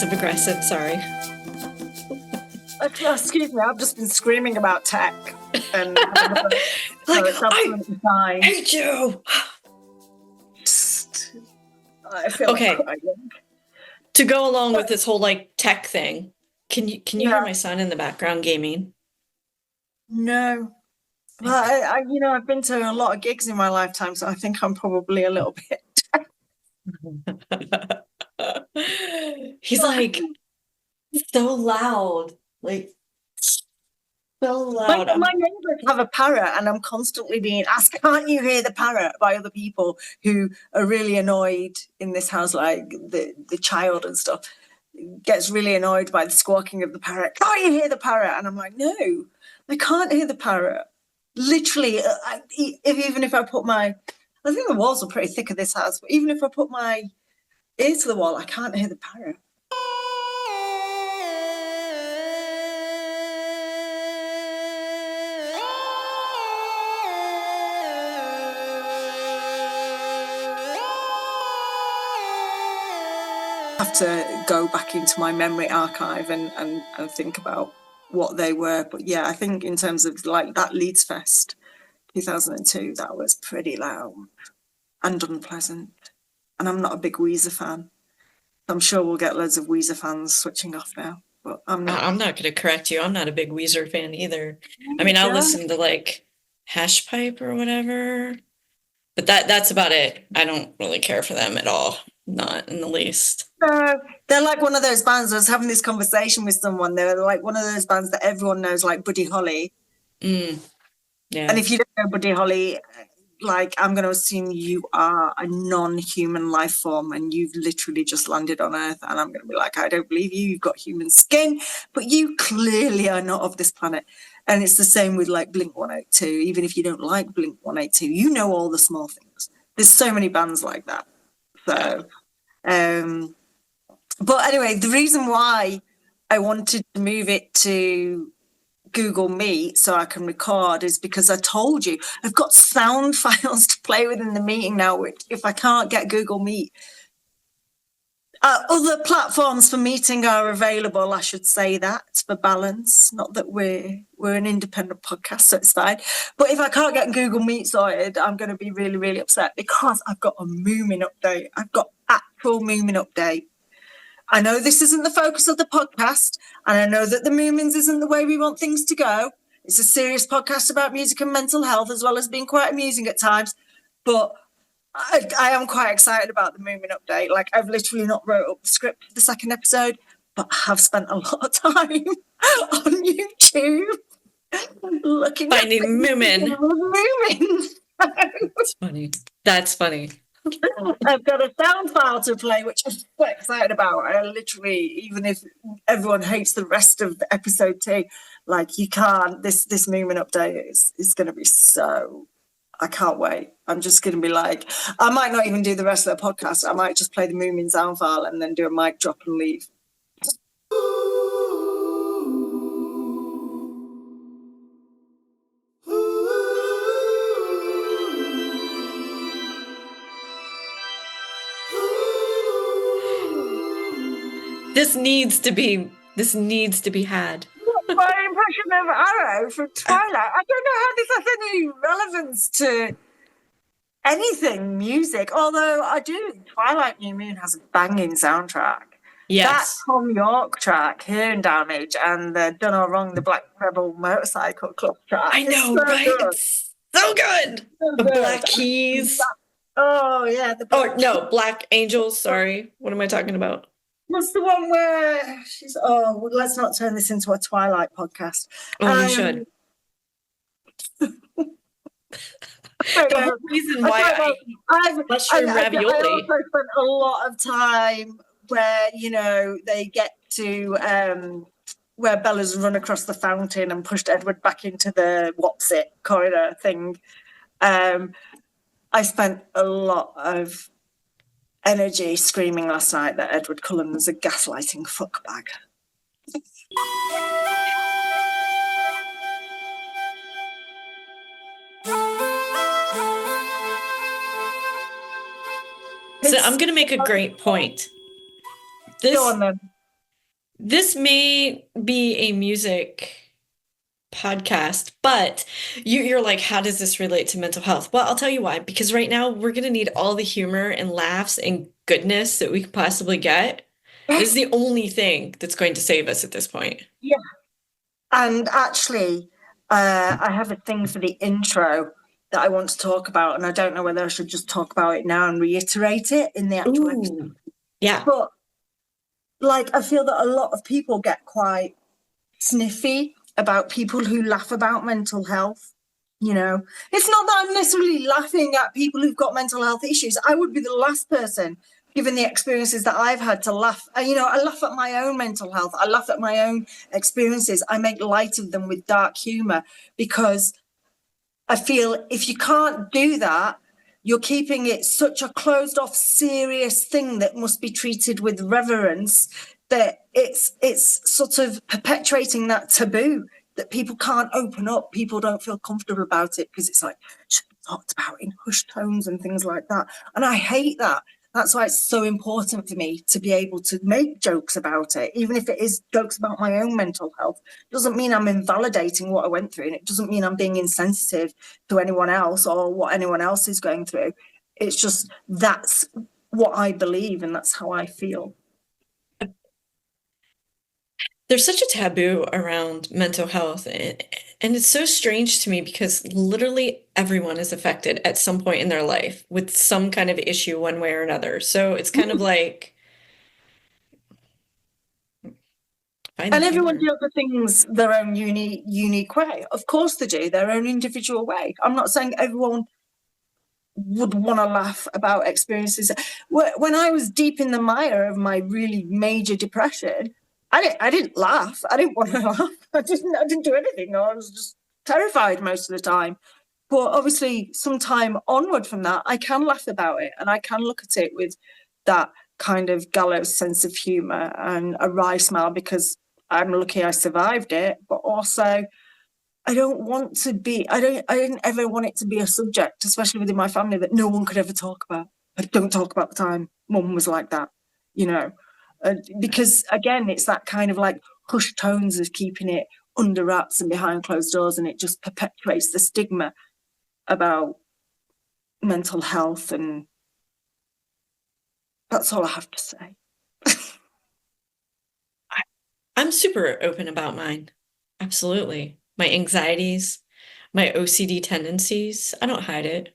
passive aggressive. Sorry. Excuse me, I've just been screaming about tech. And like, it's absolutely fine. I hate you. I feel like crying. To go along with this whole like tech thing, can you hear my son in the background gaming? No. But I've been to a lot of gigs in my lifetime, so I think I'm probably a little bit. He's like so loud, like so loud. My neighbours have a parrot, and I'm constantly being asked, "Can't you hear the parrot?" by other people who are really annoyed in this house, like the child and stuff gets really annoyed by the squawking of the parrot. Can't you hear the parrot? And I'm like, no, I can't hear the parrot. Literally, even if I put I think the walls are pretty thick of this house, but even if I put my ear to the wall, I can't hear the parrot. I have to go back into my memory archive and think about what they were. But yeah, I think in terms of like that Leeds Fest 2002, that was pretty loud and unpleasant. And I'm not a big Weezer fan. I'm sure we'll get loads of Weezer fans switching off now, but I'm not. I'm not going to correct you. I'm not a big Weezer fan either. I mean, I'll listen to like Hash Pipe or whatever, but that's about it. I don't really care for them at all. Not in the least. They're like one of those bands. I was having this conversation with someone. They're like one of those bands that everyone knows, like Buddy Holly. Yeah. And if you don't know Buddy Holly, like I'm going to assume you are a non-human life form and you've literally just landed on Earth. And I'm going to be like, I don't believe you. You've got human skin, but you clearly are not of this planet. And it's the same with like Blink 182. Even if you don't like Blink 182, you know all the small things. There's so many bands like that. So, but anyway, the reason why I wanted to move it to Google Meet so I can record is because I told you I've got sound files to play with in the meeting now, which if I can't get Google Meet, other platforms for meeting are available. I should say that for balance. Not that we're an independent podcast, so it's fine. But if I can't get Google Meet sorted, I'm going to be really, really upset because I've got a Moomin update. I've got actual Moomin update. I know this isn't the focus of the podcast, and I know that the Moomins isn't the way we want things to go. It's a serious podcast about music and mental health, as well as being quite amusing at times. But I am quite excited about the Moomin update. Like, I've literally not wrote up the script for the second episode, but I have spent a lot of time on YouTube looking finding Moomin. Moomins. That's funny. That's funny. I've got a sound file to play, which I'm quite excited about. I literally, even if everyone hates the rest of episode 2, like you can't. This Moomin update is going to be so. I can't wait. I'm just going to be like, I might not even do the rest of the podcast. I might just play the Moomin sound file and then do a mic drop and leave. This needs to be had. My impression of Arrow from Twilight. I don't know how this has any relevance to anything music, although I do. Twilight New Moon has a banging soundtrack. Yes. That Tom York track, Hearing Damage, and the Done or Wrong, the Black Rebel Motorcycle Club track. I know, so right? Good. It's so good. The good. Black Keys. Oh, yeah. Black Angels. Sorry. What am I talking about? What's the one where she's... Oh, well, let's not turn this into a Twilight podcast. Oh, we should. The whole reason why I mushroom ravioli. I also spent a lot of time where, they get to where Bella's run across the fountain and pushed Edward back into the What's-It corridor thing. I spent a lot of energy screaming last night that Edward Cullen was a gaslighting fuckbag. So I'm going to make a great point. Go on then. this may be a music podcast, but you're like, how does this relate to mental health? Well, I'll tell you why. Because right now we're gonna need all the humor and laughs and goodness that we can possibly get. This is the only thing that's going to save us at this point. Yeah. And actually, I have a thing for the intro that I want to talk about, and I don't know whether I should just talk about it now and reiterate it in the actual episode. Ooh, yeah. But like, I feel that a lot of people get quite sniffy about people who laugh about mental health. You know, it's not that I'm necessarily laughing at people who've got mental health issues. I would be the last person, given the experiences that I've had, to laugh. You know, I laugh at my own mental health. I laugh at my own experiences. I make light of them with dark humor because I feel if you can't do that, you're keeping it such a closed off, serious thing that must be treated with reverence, that it's sort of perpetuating that taboo that people can't open up. People don't feel comfortable about it because it's like should be talked about in hushed tones and things like that. And I hate that. That's why it's so important for me to be able to make jokes about it, even if it is jokes about my own mental health. It doesn't mean I'm invalidating what I went through, and it doesn't mean I'm being insensitive to anyone else or what anyone else is going through. It's just that's what I believe, and that's how I feel. There's such a taboo around mental health, and it's so strange to me because literally everyone is affected at some point in their life with some kind of issue one way or another. So it's kind of like find the And everyone humor. deals with things their own unique way. Of course they do, their own individual way. I'm not saying everyone would want to laugh about experiences. When I was deep in the mire of my really major depression, I didn't laugh. I didn't want to laugh. I didn't do anything. I was just terrified most of the time. But obviously, sometime onward from that, I can laugh about it and I can look at it with that kind of gallows sense of humor and a wry smile because I'm lucky I survived it. But also, I didn't ever want it to be a subject, especially within my family, that no one could ever talk about. I don't talk about the time mum was like that, you know, because again, it's that kind of like hushed tones of keeping it under wraps and behind closed doors, and it just perpetuates the stigma about mental health. And that's all I have to say. I'm super open about mine. Absolutely. My anxieties, my OCD tendencies. I don't hide it.